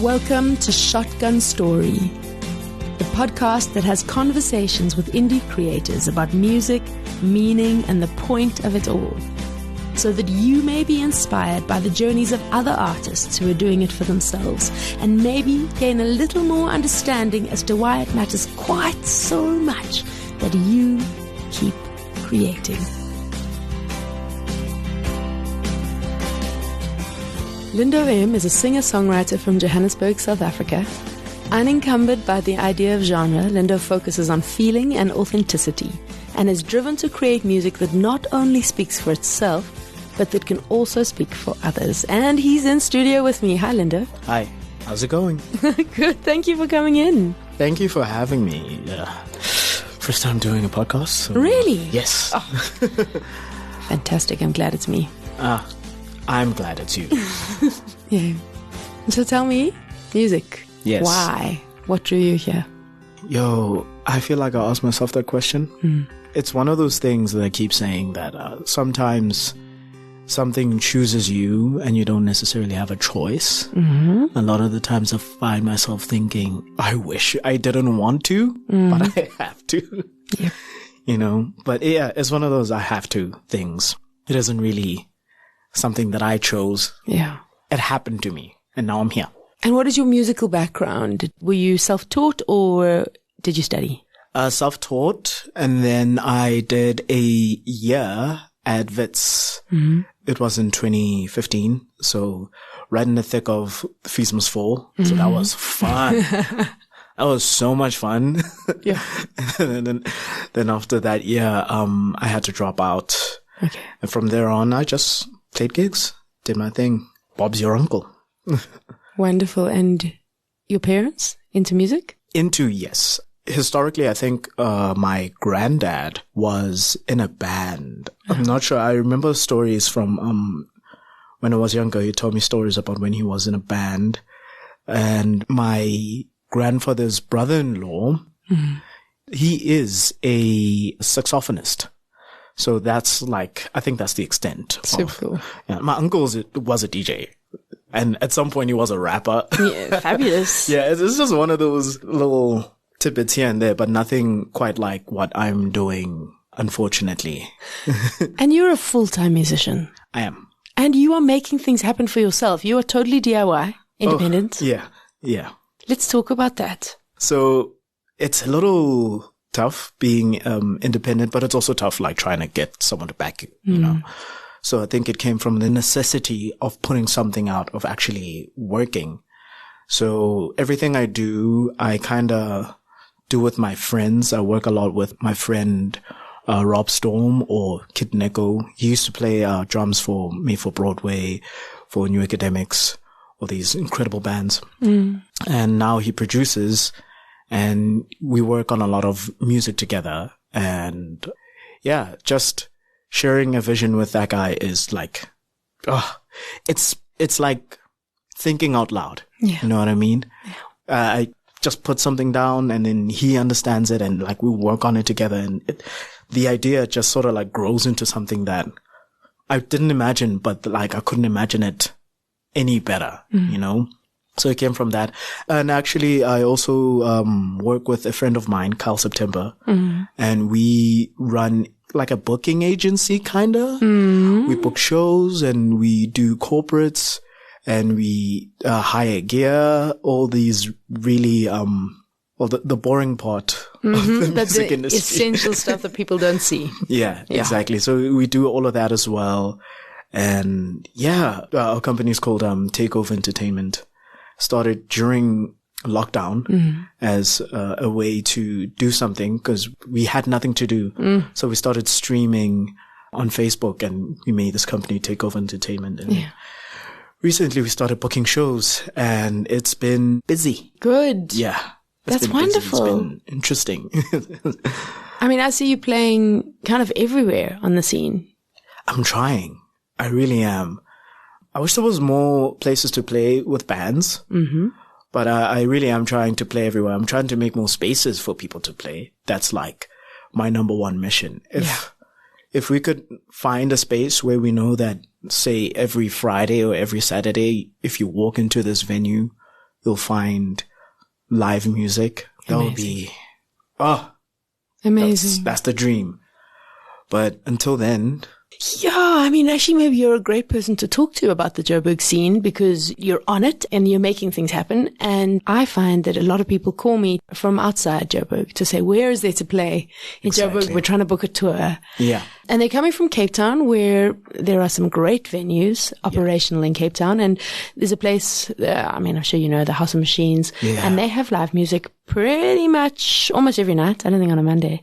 Welcome to Shotgun Story, the podcast that has conversations with indie creators about music, meaning, and the point of it all, so that you may be inspired by the journeys of other artists who are doing it for themselves, and maybe gain a little more understanding as to why it matters quite so much that you keep creating. Lindo M is a singer-songwriter from Johannesburg, South Africa. Unencumbered by the idea of genre, Lindo focuses on feeling and authenticity, and is driven to create music that not only speaks for itself, but that can also speak for others. And he's in studio with me. Hi, Lindo. Hi. How's it going? Good. Thank you for coming in. Thank you for having me. First time doing a podcast. So, really? Yes. Oh. Fantastic. I'm glad it's me. I'm glad it's you. Yeah. So tell me, music. Yes. Why? What drew you here? Yo, I feel like I asked myself that question. It's one of those things that I keep saying that sometimes something chooses you and you don't necessarily have a choice. A lot of the times I find myself thinking, I wish I didn't want to, but I have to. Yep. You know, but yeah, it's one of those I have to things. It isn't really something that I chose. Yeah. It happened to me and now I'm here. And what is your musical background? Were you self-taught or did you study? Self-taught, and then I did a year at Wits. It was in 2015, so right in the thick of Fees Must Fall. So that was fun. That was so much fun. Yeah. And then after that year, I had to drop out. Okay. And from there on, I just played gigs, did my thing. Bob's your uncle. Wonderful. And your parents into music? Yes. Historically, I think my granddad was in a band. I'm not sure. I remember stories from when I was younger. He told me stories about when he was in a band. And my grandfather's brother-in-law, he is a saxophonist. So that's like, I think that's the extent. Super cool. Yeah, my uncle was a DJ. And at some point he was a rapper. Yeah, fabulous. Yeah, it's just one of those little tidbits here and there, but nothing quite like what I'm doing, unfortunately. And you're a full-time musician. I am. And you are making things happen for yourself. You are totally DIY, independent. Oh, yeah. Let's talk about that. So it's a little tough being independent, but it's also tough like trying to get someone to back you, you know. So I think it came from the necessity of putting something out, of actually working. So everything I do, I kind of do with my friends. I work a lot with my friend Rob Storm or Kid Neko. He used to play drums for me for Broadway, for New Academics, all these incredible bands. And now he produces, and we work on a lot of music together. And yeah, just sharing a vision with that guy is like, it's like thinking out loud. Yeah. You know what I mean? Yeah. I just put something down and then he understands it and like we work on it together, and the idea just sort of like grows into something that I didn't imagine, but like I couldn't imagine it any better, you know? So it came from that. And actually I also work with a friend of mine, Kyle September, and we run like a booking agency kinda. We book shows and we do corporates and we hire gear, all these really the boring part of the music industry. Essential stuff that people don't see. Yeah, exactly. So we do all of that as well. And yeah, our company is called Takeover Entertainment. Started during lockdown as a way to do something because we had nothing to do. So we started streaming on Facebook and we made this company Takeover Entertainment. And recently we started booking shows and it's been busy. Good. Yeah. That's wonderful. It's been interesting. I mean, I see you playing kind of everywhere on the scene. I'm trying. I really am. I wish there was more places to play with bands. But I really am trying to play everywhere. I'm trying to make more spaces for people to play. That's like my number one mission. If we could find a space where we know that, say, every Friday or every Saturday, if you walk into this venue, You'll find live music. That will be, amazing. That's the dream. But until then, yeah, I mean, actually, maybe you're a great person to talk to about the Joburg scene because you're on it and you're making things happen. And I find that a lot of people call me from outside Joburg to say, where is there to play in Joburg? We're trying to book a tour. Yeah. And they're coming from Cape Town, where there are some great venues operational in Cape Town. And there's a place, I'm sure you know, the House of Machines. Yeah. And they have live music pretty much almost every night. I don't think on a Monday.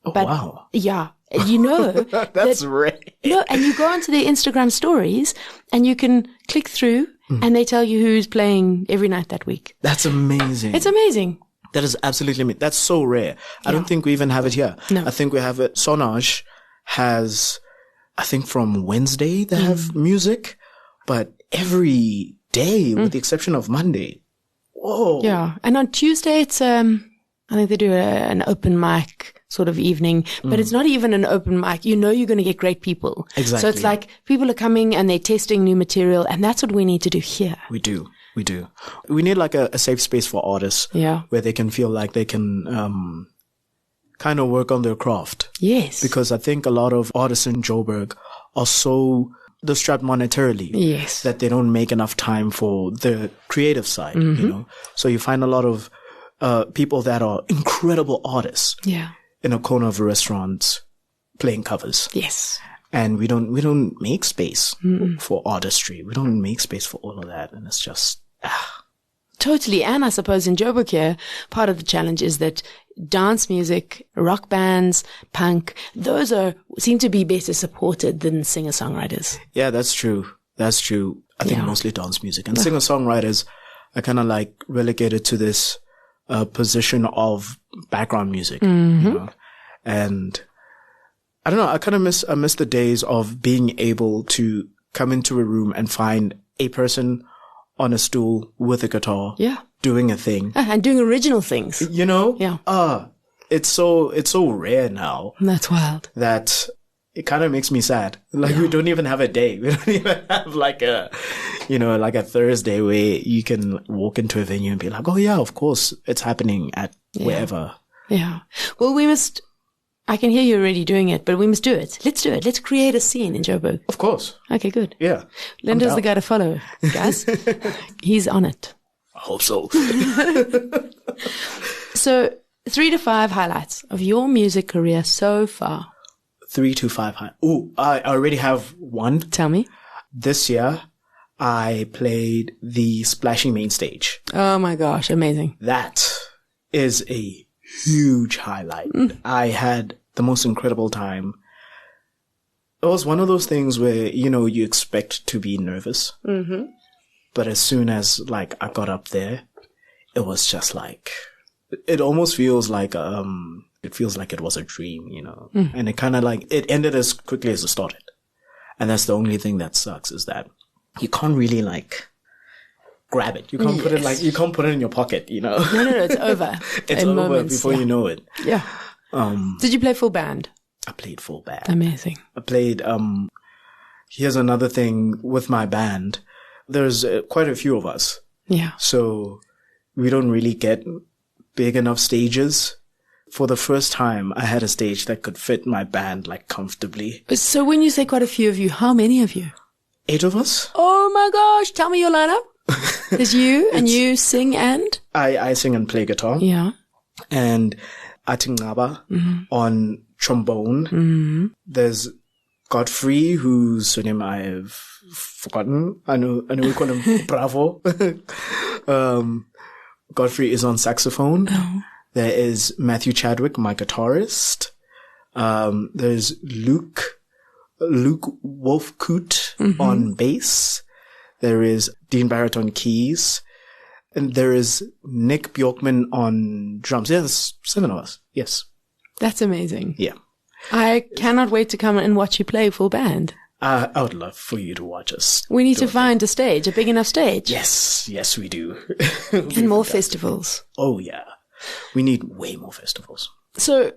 Oh, wow. Yeah. You know, that's rare. No, and you go onto their Instagram stories and you can click through and they tell you who's playing every night that week. That's amazing. It's amazing. That is absolutely amazing. That's so rare. I don't think we even have it here. No. I think we have it. Sonage has, I think from Wednesday they have music, but every day with the exception of Monday. Whoa. Yeah. And on Tuesday it's, I think they do an open mic sort of evening, but it's not even an open mic. You know you're going to get great people. Exactly. So it's like people are coming and they're testing new material, and that's what we need to do here. We do. We need like a safe space for artists. Yeah. Where they can feel like they can kind of work on their craft. Yes. Because I think a lot of artists in Joburg are so strapped monetarily. Yes. That they don't make enough time for the creative side, you know. So you find a lot of people that are incredible artists. Yeah. In a corner of a restaurant playing covers. Yes. And we don't make space for artistry. We don't make space for all of that. And it's just, Totally. And I suppose in Joburg here, part of the challenge is that dance music, rock bands, punk, those seem to be better supported than singer-songwriters. Yeah, that's true. I think mostly dance music. And singer-songwriters are kind of like relegated to this position of background music, you know? And I don't know, I miss the days of being able to come into a room and find a person on a stool with a guitar, doing a thing. And doing original things. You know? Yeah. It's so rare now. That's wild. That it kind of makes me sad. Like we don't even have a day. We don't even have like a Thursday where you can walk into a venue and be like, oh yeah, of course it's happening at wherever. Yeah. Well, I can hear you already doing it, but we must do it. Let's do it. Let's create a scene in Joburg. Of course. Okay, good. Yeah. Lindo's the guy to follow, guys. He's on it. I hope so. So 3 to 5 highlights of your music career so far. 3 to 5 highlights. Oh, I already have one. Tell me. This year, I played the Splashing Main Stage. Oh my gosh, amazing. That is a huge highlight. I had the most incredible time. It was one of those things where, you know, you expect to be nervous. But as soon as like I got up there, it was just like, it almost feels like, it was a dream, you know, and it kind of like, it ended as quickly as it started. And that's the only thing that sucks is that you can't really like grab it. You can't put it like, you can't put it in your pocket, you know? No, it's over. It's in over moments, before you know it. Yeah. Did you play full band? I played full band. Amazing. I played, here's another thing with my band. There's quite a few of us. Yeah. So we don't really get big enough stages. For the first time, I had a stage that could fit my band like comfortably. So when you say quite a few of you, how many of you? 8 of us. Oh my gosh. Tell me your lineup. There's you and you sing and? I sing and play guitar. Yeah. And Atingaba on trombone. There's Godfrey, whose surname I've forgotten. I know we call him Bravo. Godfrey is on saxophone. Oh. There is Matthew Chadwick, my guitarist. There's Luke Wolfkoot on bass. There is Dean Barrett on keys. And there is Nick Bjorkman on drums. Yeah, there's 7 of us. Yes. That's amazing. Yeah. I cannot wait to come and watch you play full band. I would love for you to watch us. We need to find a stage, a big enough stage. Yes, we do. And more festivals. Oh, yeah. We need way more festivals. So,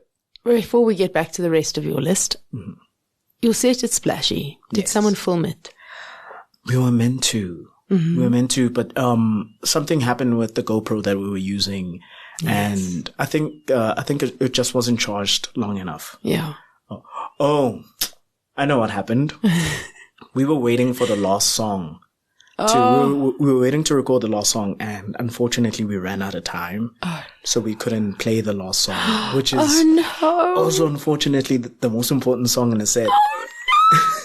before we get back to the rest of your list, your set at Splashy, did someone film it? We were meant to. We were meant to, but something happened with the GoPro that we were using, and I think it just wasn't charged long enough. Yeah. Oh, I know what happened. We were waiting for the last song. We were waiting to record the last song, and unfortunately we ran out of time. So we couldn't play the last song, which is also unfortunately the most important song in the set.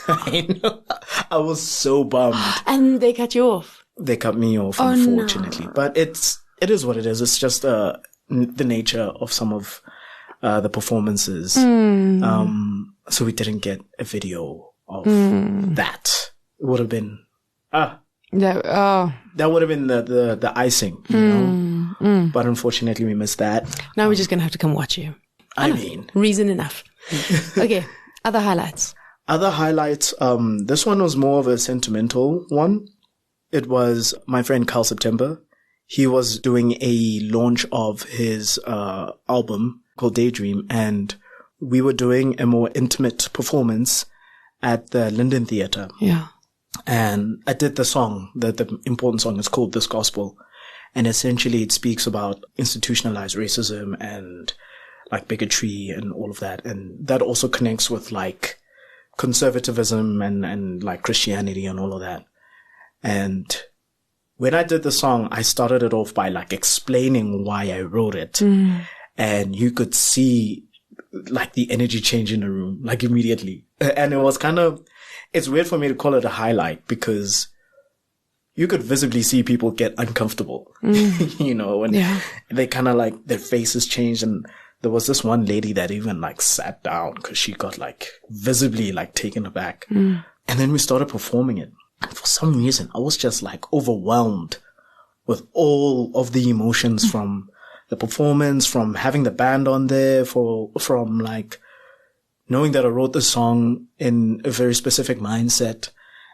I know. I was so bummed. And they cut you off? They cut me off, unfortunately. No. But it is what it is. It's just the nature of some of the performances. So we didn't get a video of that. It would have been that would have been the icing, you know. But unfortunately we missed that. Now we're just gonna have to come watch you. I mean, reason enough. Okay, other highlights. This one was more of a sentimental one. It was my friend Carl September. He was doing a launch of his album called Daydream, and we were doing a more intimate performance at the Lindo Theatre. Yeah. And I did the song, the important song is called This Gospel. And essentially it speaks about institutionalized racism and like bigotry and all of that. And that also connects with like conservatism and like Christianity and all of that. And when I did the song, I started it off by like explaining why I wrote it. And you could see like the energy change in the room, like immediately. And it was it's weird for me to call it a highlight because you could visibly see people get uncomfortable, you know, and they kind of like their faces changed. And there was this one lady that even like sat down because she got like visibly like taken aback. And then we started performing it. And for some reason, I was just like overwhelmed with all of the emotions from the performance, from having the band on there, from like knowing that I wrote the song in a very specific mindset.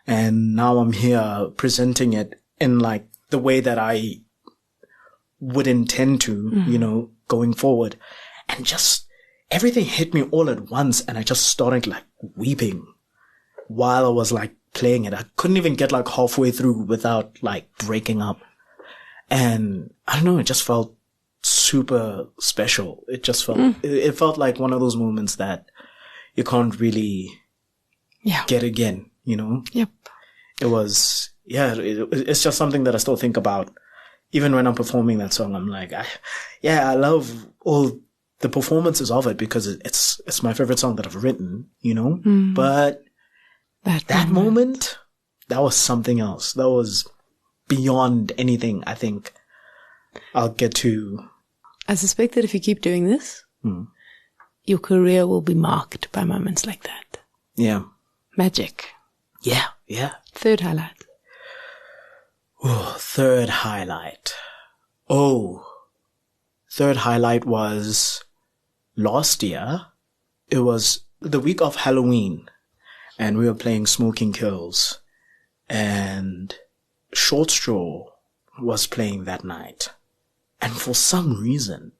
And now I'm here presenting it in like the way that I would intend to, you know, going forward. And just everything hit me all at once. And I just started like weeping while I was like playing it. I couldn't even get like halfway through without like breaking up. And I don't know, it just felt super special. It just felt, it felt like one of those moments that you can't really get again, you know? Yep. It was, it's just something that I still think about. Even when I'm performing that song, I'm like, I love all the performances of it because it's my favorite song that I've written, you know? But that moment, that was something else. That was beyond anything I think I'll get to. I suspect that if you keep doing this, your career will be marked by moments like that. Yeah. Magic. Yeah. Third highlight. Oh, third highlight. Third highlight was last year. It was the week of Halloween, and we were playing Smoking Kills, and Short Straw was playing that night. And for some reason,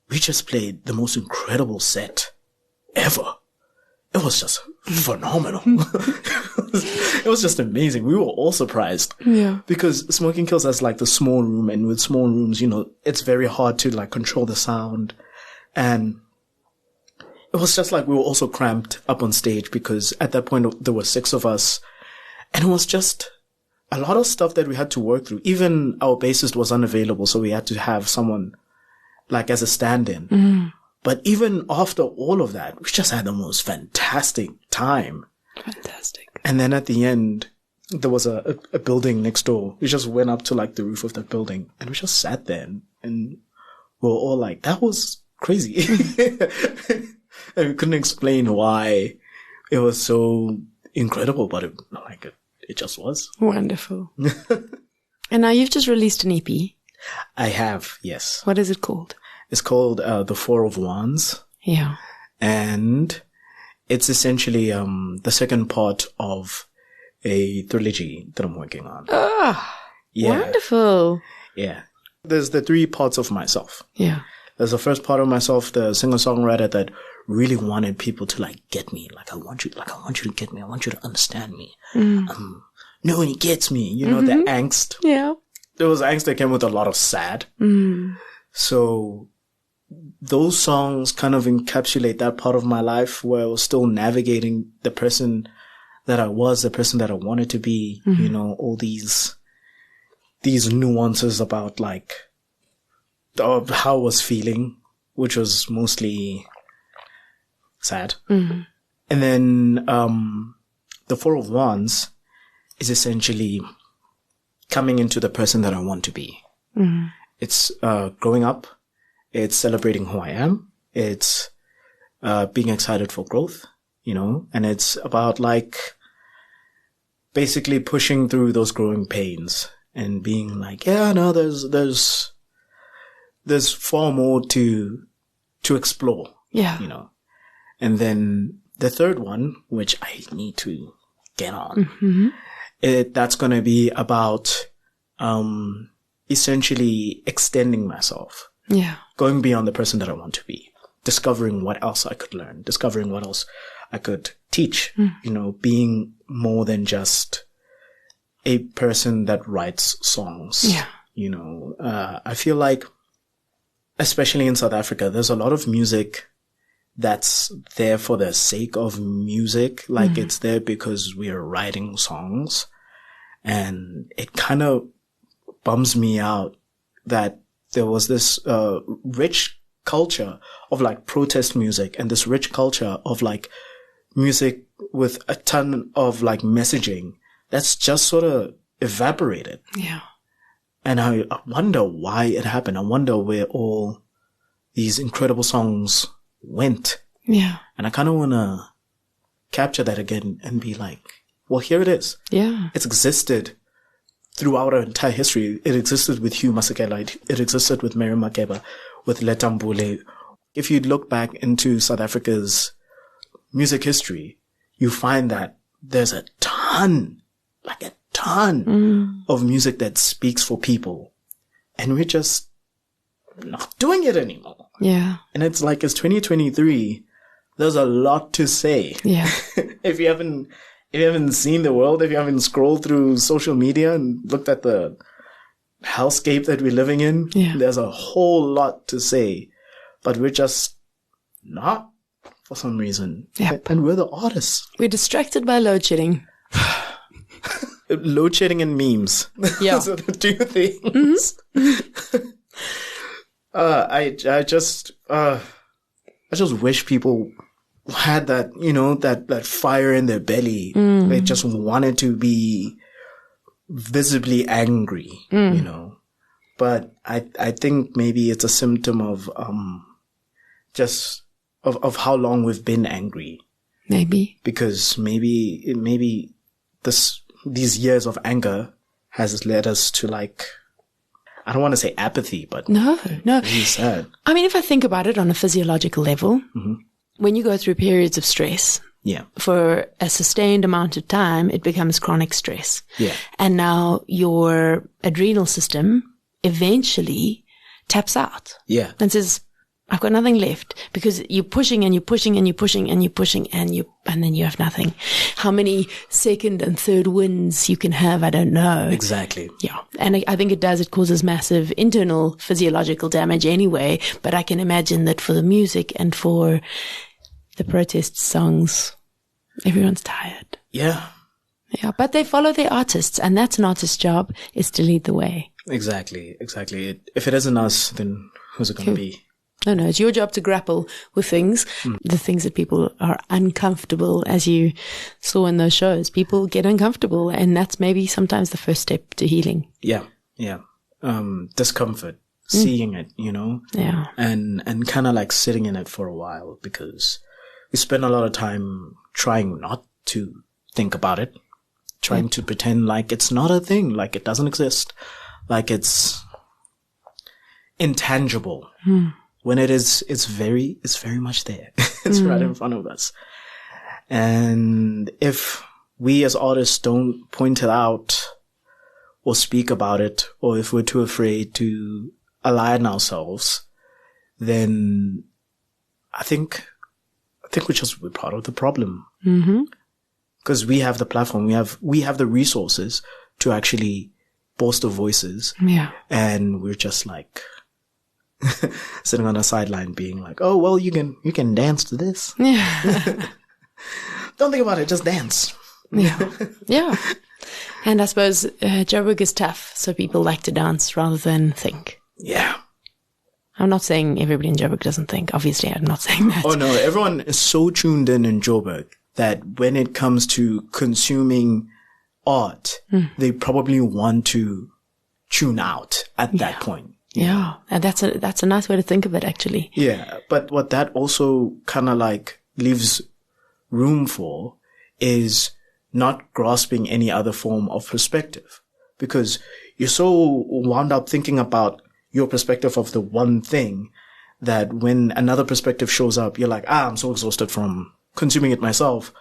we just played the most incredible set ever. It was just phenomenal. It was just amazing. We were all surprised. Yeah. Because Smoking Kills has like the small room, and with small rooms, you know, it's very hard to like control the sound. And it was just like we were also cramped up on stage because at that point there were 6 of us. And it was just a lot of stuff that we had to work through. Even our bassist was unavailable, so we had to have someone like as a stand-in. But even after all of that, we just had the most fantastic time. Fantastic. And then at the end, there was a building next door. We just went up to like the roof of that building and we just sat there and we were all like, that was crazy. And we couldn't explain why it was so incredible, but it just was. Wonderful. And now you've just released an EP. I have, yes. What is it called? It's called The Four of Wands. Yeah. And it's essentially the second part of a trilogy that I'm working on. Wonderful. Yeah. There's the 3 parts of myself. Yeah. There's the first part of myself, the singer-songwriter that really wanted people to like get me. Like, I want you to get me. I want you to understand me. no one gets me, you know, the angst. Yeah. There was angst that came with a lot of sad. So those songs kind of encapsulate that part of my life where I was still navigating the person that I was, the person that I wanted to be, you know, all these nuances about like how I was feeling, which was mostly sad. And then the Four of Wands is essentially coming into the person that I want to be. It's growing up. It's celebrating who I am. It's being excited for growth, you know, and it's about like basically pushing through those growing pains and being like, yeah, no, there's far more to explore. Yeah. You know. And then the third one, which I need to get on, that's going to be about essentially extending myself. Yeah. Going beyond the person that I want to be. Discovering what else I could learn. Discovering what else I could teach. You know, being more than just a person that writes songs. Yeah. You know, I feel like, especially in South Africa, there's a lot of music that's there for the sake of music. Like it's there because we are writing songs. And it kind of bums me out that there was this rich culture of like protest music and this rich culture of like music with a ton of like messaging that's just sort of evaporated. Yeah. And I wonder why it happened. I wonder where all these incredible songs went. Yeah. And I kind of want to capture that again and be like, well, here it is. Yeah. It's existed throughout our entire history. It existed with Hugh Masekela. It existed with Mary Makeba, with Letambule. If you look back into South Africa's music history, you find that there's a ton of music that speaks for people. And we're just not doing it anymore. Yeah. And it's like, it's 2023. There's a lot to say. Yeah. If you haven't seen the world, if you haven't scrolled through social media and looked at the hellscape that we're living in, there's a whole lot to say. But we're just not, for some reason. Yep. And we're the artists. We're distracted by load shedding. Load shedding and memes. Yeah. Those are the two things. I just wish people had that, you know, that fire in their belly. They just wanted to be visibly angry, you know. But I think maybe it's a symptom of just of how long we've been angry. Maybe. Because maybe these years of anger has led us to like, I don't want to say apathy, but no, really sad. I mean, if I think about it on a physiological level, when you go through periods of stress, for a sustained amount of time, it becomes chronic stress. Yeah. And now your adrenal system eventually taps out. Yeah. And says, I've got nothing left, because you're pushing and you're pushing and you're pushing and you're pushing and then you have nothing. How many second and third wins you can have, I don't know. Exactly. Yeah. And I think it causes massive internal physiological damage anyway, but I can imagine that for the music and for the protest songs, everyone's tired. Yeah. Yeah. But they follow their artists, and that's an artist's job, is to lead the way. Exactly. If it isn't us, then who's it going to be? No, it's your job to grapple with things, the things that people are uncomfortable, as you saw in those shows. People get uncomfortable, and that's maybe sometimes the first step to healing. Yeah. Discomfort, seeing it, you know? Yeah. And kind of like sitting in it for a while, because we spend a lot of time trying not to think about it, trying to pretend like it's not a thing, like it doesn't exist, like it's intangible. When it's very much there. It's right in front of us. And if we as artists don't point it out or speak about it, or if we're too afraid to align ourselves, then I think we're part of the problem. because we have the platform, we have the resources to actually bolster voices. Yeah. And we're just like sitting on a sideline being like, oh, well, you can dance to this. Yeah. Don't think about it, just dance. Yeah. Yeah. And I suppose Joburg is tough, so people like to dance rather than think. Yeah. I'm not saying everybody in Joburg doesn't think. Obviously, I'm not saying that. Oh, no. Everyone is so tuned in Joburg that when it comes to consuming art, they probably want to tune out at that point. Yeah. And that's a nice way to think of it, actually. Yeah. But what that also kind of like leaves room for is not grasping any other form of perspective, because you're so wound up thinking about your perspective of the one thing that when another perspective shows up, you're like, I'm so exhausted from consuming it myself.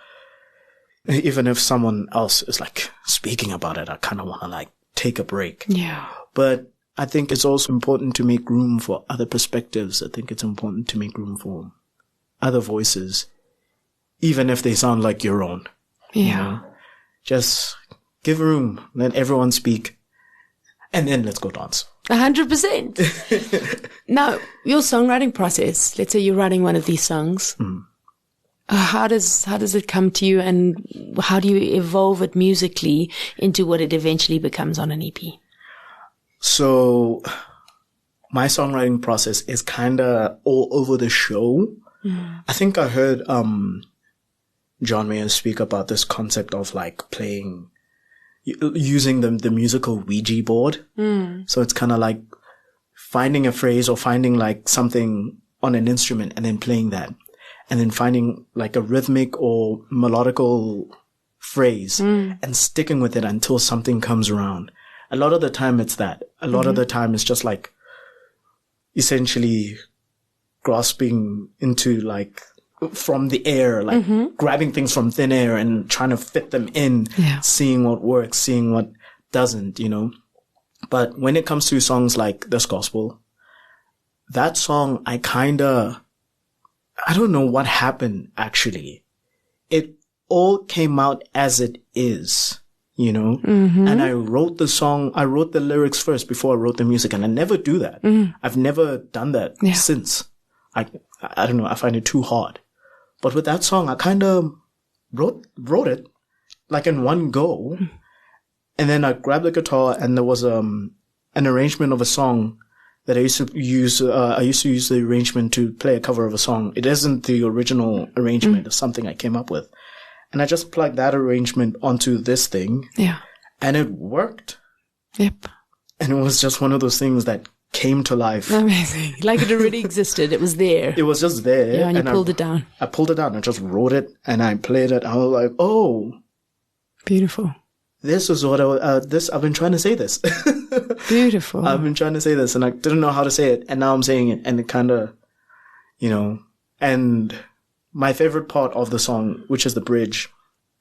Even if someone else is like speaking about it, I kind of want to like take a break. Yeah. But I think it's also important to make room for other perspectives. I think it's important to make room for other voices, even if they sound like your own. Yeah. You know? Just give room, let everyone speak, and then let's go dance. 100%. Now, your songwriting process, let's say you're writing one of these songs. How does it come to you, and how do you evolve it musically into what it eventually becomes on an EP? So my songwriting process is kind of all over the show. I think I heard John Mayer speak about this concept of like using the musical Ouija board. So it's kind of like finding a phrase or finding like something on an instrument and then playing that, and then finding like a rhythmic or melodical phrase and sticking with it until something comes around. A lot of the time it's that. A lot of the time it's just like essentially grasping into like from the air, like grabbing things from thin air and trying to fit them in, seeing what works, seeing what doesn't, you know. But when it comes to songs like This Gospel, that song, I don't know what happened actually. It all came out as it is, you know. And I wrote the lyrics first before I wrote the music, and I never do that. I've never done that since. I don't know, I find it too hard. But with that song, I kind of wrote it like in one go. And then I grabbed the guitar, and there was an arrangement of a song that I used to use. I used to use the arrangement to play a cover of a song. It isn't the original arrangement. It's something I came up with. And I just plugged that arrangement onto this thing. Yeah. And it worked. Yep. And it was just one of those things that came to life. Amazing. Like it already existed. It was there. It was just there. Yeah, and you pulled it down. I pulled it down. I just wrote it and I played it. I was like, oh. Beautiful. This is what I've been trying to say this. Beautiful. I've been trying to say this and I didn't know how to say it. And now I'm saying it, and it kind of, you know, and my favorite part of the song, which is the bridge,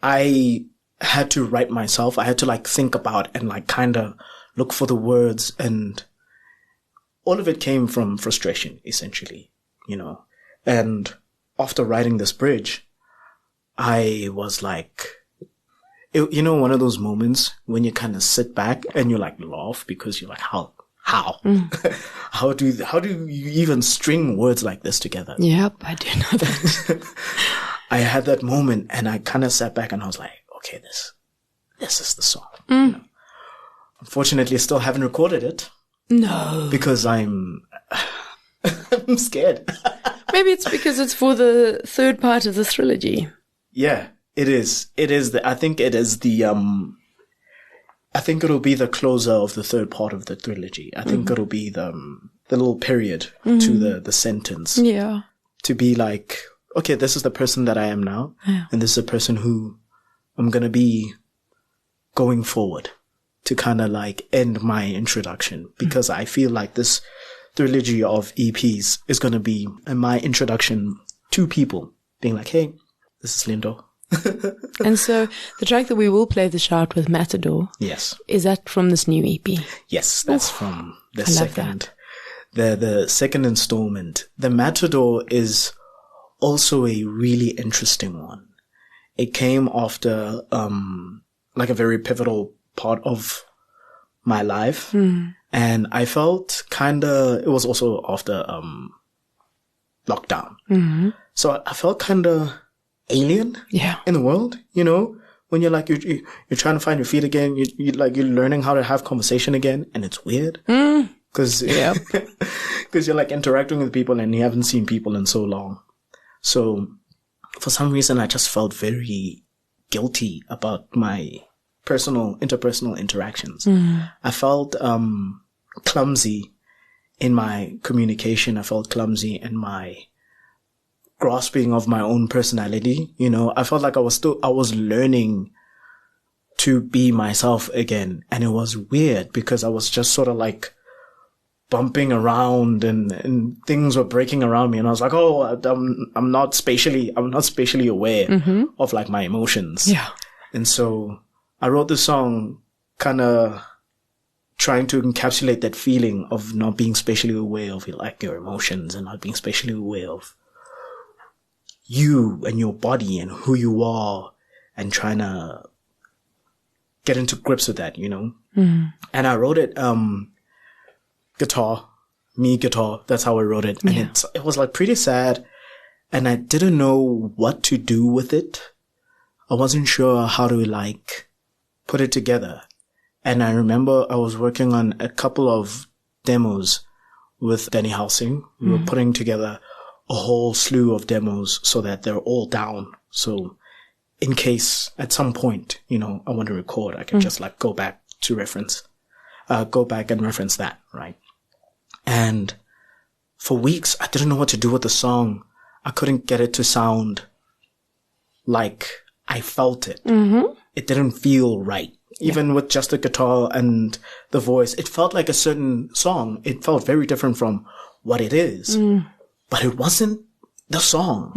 I had to write myself. I had to like think about and like kind of look for the words, and all of it came from frustration, essentially, you know. And after writing this bridge, I was like, you know, one of those moments when you kind of sit back and you like laugh because you're like, how? How do you even string words like this together? Yep, I do know that. I had that moment and I kind of sat back and I was like, okay, this is the song. You know? Unfortunately, I still haven't recorded it. No. Because I'm scared. Maybe it's because it's for the third part of the trilogy. Yeah, it is. I think it is the, I think it'll be the closer of the third part of the trilogy. I think it'll be the little period to the sentence. Yeah. To be like, okay, this is the person that I am now. Yeah. And this is the person who I'm going to be going forward, to kind of like end my introduction, because I feel like this trilogy of EPs is going to be my introduction to people being like, hey, this is Lindo. And so the track that we will play the shout with, Matador. Yes. Is that from this new EP? Yes, that's from the second, the second installment. The Matador is also a really interesting one it came after, like a very pivotal part of my life. And I felt it was also after, lockdown. So I felt alien in the world, when you're like, you're trying to find your feet again. You're learning how to have conversation again. And it's weird. Cause you're like interacting with people and you haven't seen people in so long. So for some reason, I just felt very guilty about my interpersonal interactions. I felt, clumsy in my communication. I felt clumsy in my grasping of my own personality. I felt like I was learning to be myself again. And it was weird because I was just sort of like bumping around and things were breaking around me. And I was like, I'm not spatially aware of like my emotions. Yeah. And so I wrote this song kind of trying to encapsulate that feeling of not being spatially aware of like your emotions and not being spatially aware of you and your body and who you are and trying to get into grips with that, And I wrote it, guitar. That's how I wrote it. And it was like pretty sad and I didn't know what to do with it. I wasn't sure how to like put it together. And I remember I was working on a couple of demos with Danny Housing. We were putting together a whole slew of demos so that they're all down. So in case at some point, I want to record, I can just like go back and reference that, right? And for weeks, I didn't know what to do with the song. I couldn't get it to sound like I felt it. It didn't feel right. Even with just the guitar and the voice, it felt like a certain song. It felt very different from what it is. But it wasn't the song.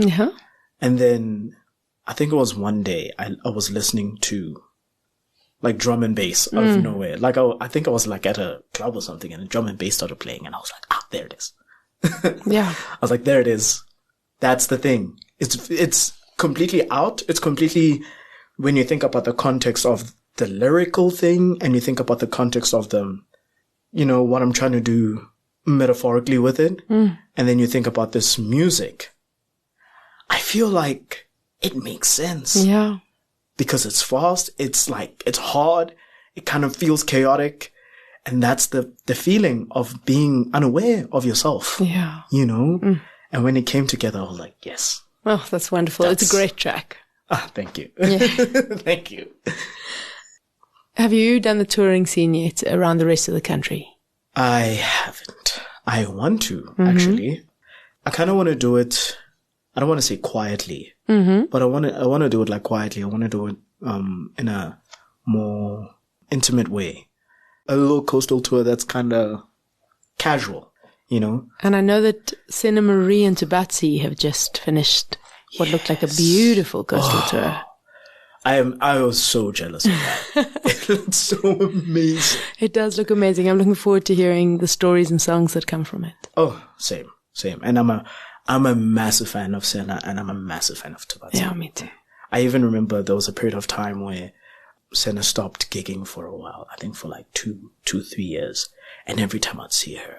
And then I think it was one day I was listening to like drum and bass out of nowhere. Like I think I was like at a club or something and the drum and bass started playing and I was like, there it is. I was like, there it is. That's the thing. It's completely out. It's completely, when you think about the context of the lyrical thing and you think about the context of what I'm trying to do metaphorically with it. And then you think about this music. I feel like it makes sense. Yeah. Because it's fast. It's like, it's hard. It kind of feels chaotic. And that's the feeling of being unaware of yourself. Yeah. And when it came together, I was like, yes. Oh, that's wonderful. It's a great track. Thank you. Yeah. Thank you. Have you done the touring scene yet around the rest of the country? I haven't. I want to, actually. I kind of want to do it. I don't want to say quietly, but I want to do it like quietly. I want to do it, in a more intimate way. A little coastal tour that's kind of casual, And I know that Senna Marie and Tabatsi have just finished what looked like a beautiful coastal tour. I was so jealous of that. It looks so amazing. It does look amazing. I'm looking forward to hearing the stories and songs that come from it. Oh, same. And I'm a massive fan of Senna and I'm a massive fan of Tabatsi. Yeah, me too. I even remember there was a period of time where Senna stopped gigging for a while. I think for like 3 years. And every time I'd see her,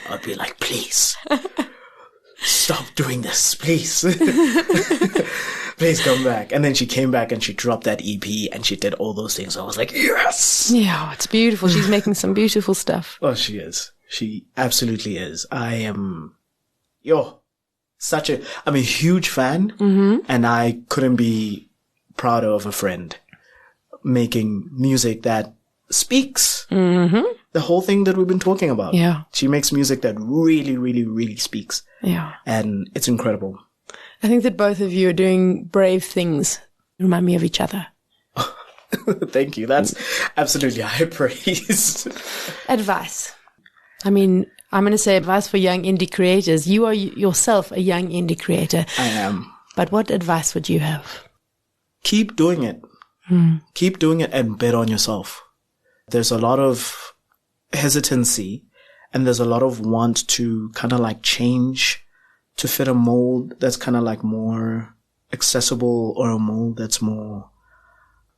I'd be like, please, stop doing this, please. Please come back. And then she came back and she dropped that EP and she did all those things. I was like, yes. Yeah, it's beautiful. She's making some beautiful stuff. Oh, she is. She absolutely is. I'm a huge fan and I couldn't be prouder of a friend making music that speaks the whole thing that we've been talking about. Yeah. She makes music that really, really, really speaks. Yeah. And it's incredible. I think that both of you are doing brave things. Remind me of each other. Thank you. That's absolutely high praise. Advice. I mean, I'm going to say advice for young indie creators. You are yourself a young indie creator. I am. But what advice would you have? Keep doing it. Keep doing it and bet on yourself. There's a lot of hesitancy and there's a lot of want to kind of like change to fit a mold that's kind of like more accessible or a mold that's more,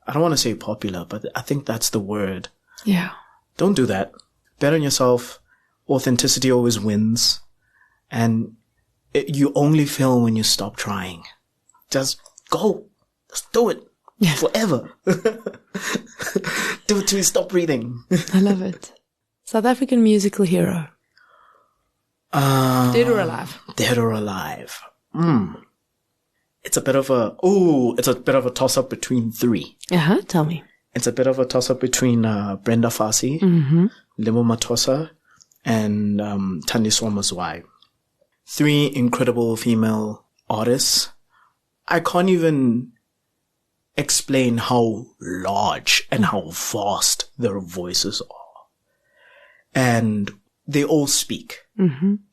I don't want to say popular, but I think that's the word. Yeah. Don't do that. Bet on yourself. Authenticity always wins. And you only fail when you stop trying. Just go. Just do it. Yeah. Forever. Do it till you stop breathing. I love it. South African musical hero. Dead or alive? Dead or alive. It's a bit of a toss-up between three. Tell me. It's a bit of a toss-up between Brenda Fassie, Lebo Mathosa, and Thandiswa Mazwai. Three incredible female artists. I can't even explain how large and how vast their voices are. And they all speak,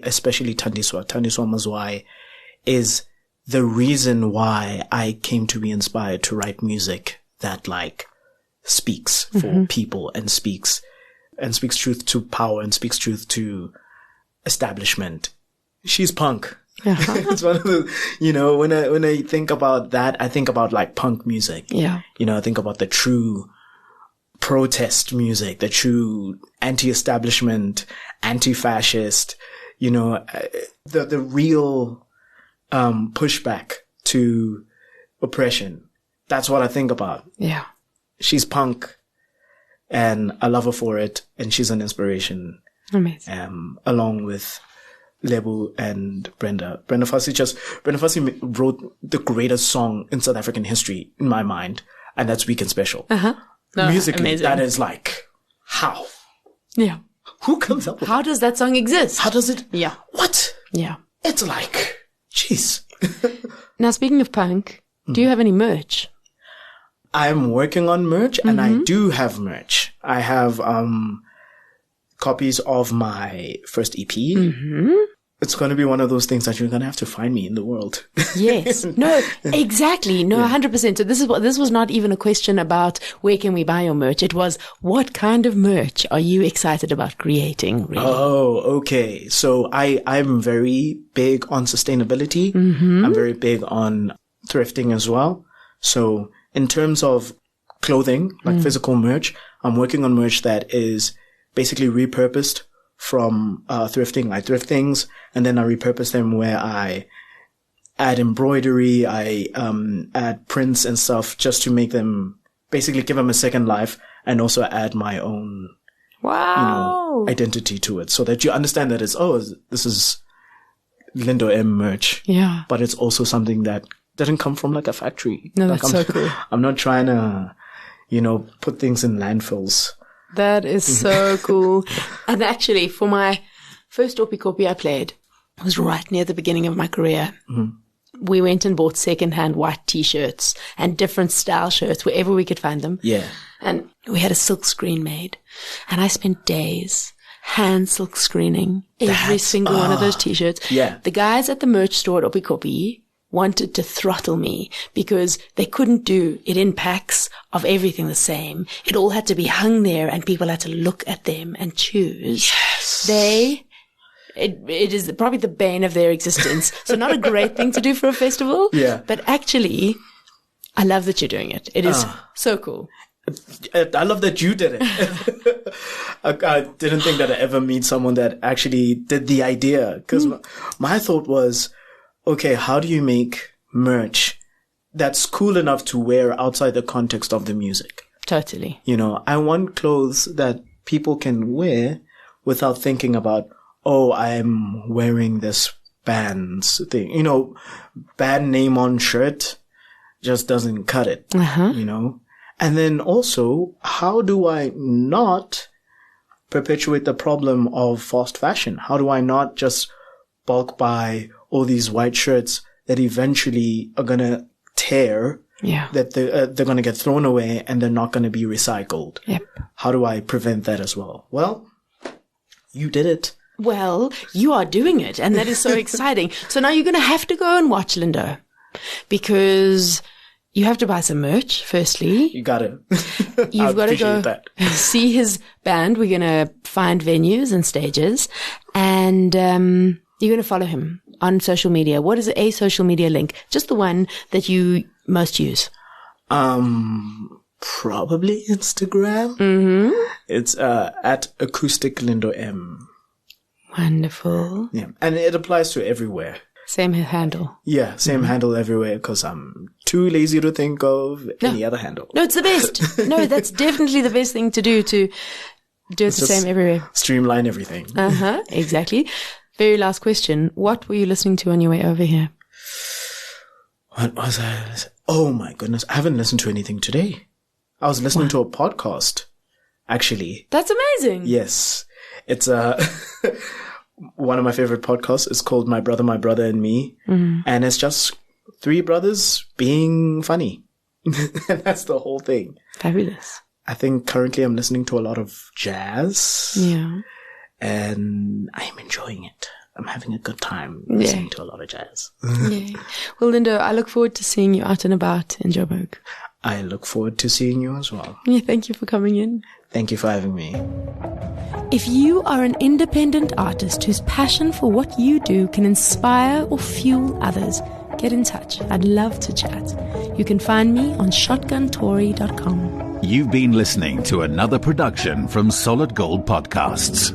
especially Thandiswa. Thandiswa Mazwai is the reason why I came to be inspired to write music that speaks for people and speaks truth to power and speaks truth to establishment. She's punk. It's one of the, when I think about that, I think about punk music. Yeah. I think about the true protest music, the true anti-establishment, anti-fascist, the real, pushback to oppression. That's what I think about. Yeah. She's punk and I love her for it. And she's an inspiration. Amazing. Along with Lebo and Brenda. Brenda Fassie wrote the greatest song in South African history in my mind. And that's Weekend Special. Musically, amazing. That is how? Yeah. Who comes up with How does that song exist? How does it? Yeah. What? Yeah. It's jeez. Now, speaking of punk, do you have any merch? I'm working on merch and I do have merch. I have, copies of my first EP. It's going to be one of those things that you're going to have to find me in the world. Yes. No, exactly. No, 100%. So this was not even a question about where can we buy your merch. It was what kind of merch are you excited about creating? Really? Oh, okay. So I'm very big on sustainability. I'm very big on thrifting as well. So in terms of clothing, physical merch, I'm working on merch that is basically repurposed from thrifting, thrift things, and then I repurpose them where I add embroidery, I add prints and stuff just to make them, basically give them a second life and also add my own identity to it so that you understand that this is Lindo M merch. Yeah. But it's also something that didn't come from a factory. No, that's so cool. I'm not trying to, put things in landfills. That is so cool. And actually, for my first Oppie I played, it was right near the beginning of my career. We went and bought secondhand white T-shirts and different style shirts wherever we could find them. Yeah. And we had a silk screen made. And I spent days hand silk screening every single one of those T-shirts. Yeah. The guys at the merch store at Oppie wanted to throttle me because they couldn't do it in packs of everything the same. It all had to be hung there and people had to look at them and choose. Yes. It is probably the bane of their existence. So not a great thing to do for a festival. Yeah. But actually, I love that you're doing it. It is so cool. I love that you did it. I didn't think that I'd ever meet someone that actually did the idea. Because my thought was, okay, how do you make merch that's cool enough to wear outside the context of the music? Totally. I want clothes that people can wear without thinking about, I'm wearing this band's thing. Band name on shirt just doesn't cut it, And then also, how do I not perpetuate the problem of fast fashion? How do I not just bulk buy all these white shirts that eventually are going to tear, that they're going to get thrown away and they're not going to be recycled? Yep. How do I prevent that as well? Well, you did it. Well, you are doing it, and that is so exciting. So now you're going to have to go and watch Lindo because you have to buy some merch, firstly. You got it. You've got to go see his band. We're going to find venues and stages. And You're going to follow him on social media. What is a social media link? Just the one that you most use. Probably Instagram. Mm-hmm. It's at acoustic Lindo M. Wonderful. Yeah, and it applies to everywhere. Same handle. Yeah, same handle everywhere because I'm too lazy to think of any other handle. No, it's the best. No, that's definitely the best thing to do it the same everywhere. Streamline everything. Exactly. Very last question. What were you listening to on your way over here? What was I? Oh my goodness. I haven't listened to anything today. I was listening to a podcast, actually. That's amazing. Yes. It's one of my favorite podcasts. It's called My Brother, and Me. Mm-hmm. And it's just three brothers being funny. And that's the whole thing. Fabulous. I think currently I'm listening to a lot of jazz. Yeah. And I'm enjoying it. I'm having a good time listening to a lot of jazz. Yeah. Well, Lindo, I look forward to seeing you out and about in Joburg. I look forward to seeing you as well. Yeah, thank you for coming in. Thank you for having me. If you are an independent artist whose passion for what you do can inspire or fuel others, get in touch. I'd love to chat. You can find me on shotguntory.com. You've been listening to another production from Solid Gold Podcasts.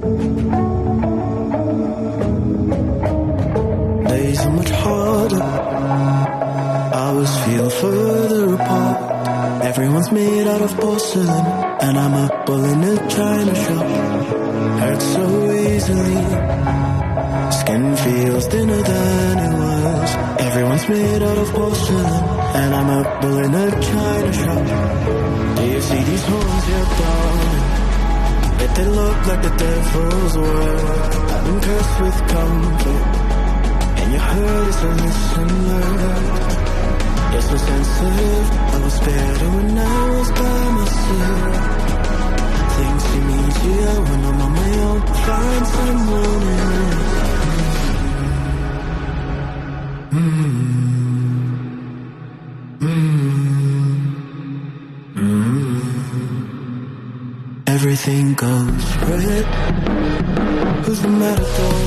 Days are much harder. Hours feel further apart. Everyone's made out of porcelain, and I'm a bull in a china shop. Hurt so easily. Skin feels thinner than it was. Everyone's made out of porcelain, and I'm a bull in a china shop. Do you see these horns here, darling? That they look like the devil's work. I've been cursed with comfort, and your hurt is a listener. You're so sensitive. I was better when I was by myself. Things seem easier when I'm on my own. Find someone else. Everything goes red. Who's the matador?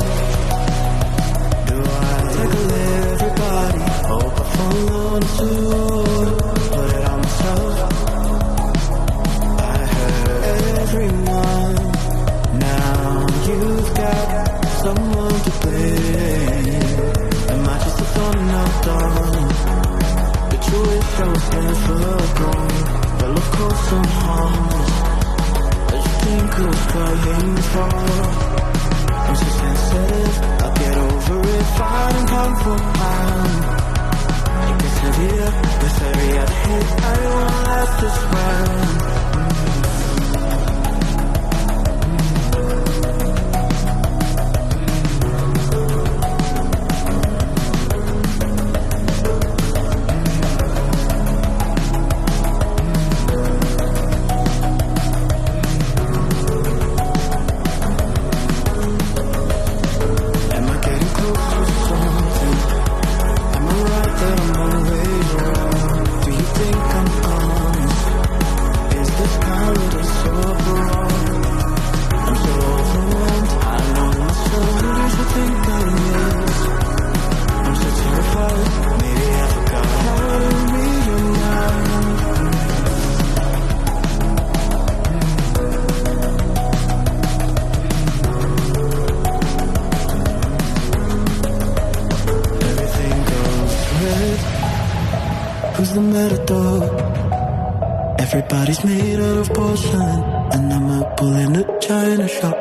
Do I tackle everybody? Hope I fall on to put it on myself. I hurt everyone. Now you've got someone to blame. Am I just a thorn out done? But you wish I was never gone. Well, of course I'm harmless. I just think I was crying for. I'm so sensitive. I'll get over it. Fighting pound for pound. It gets heavier with every other hit. I won't last this round. Who's the matador? Everybody's made out of porcelain, and I'm a bull in a china shop.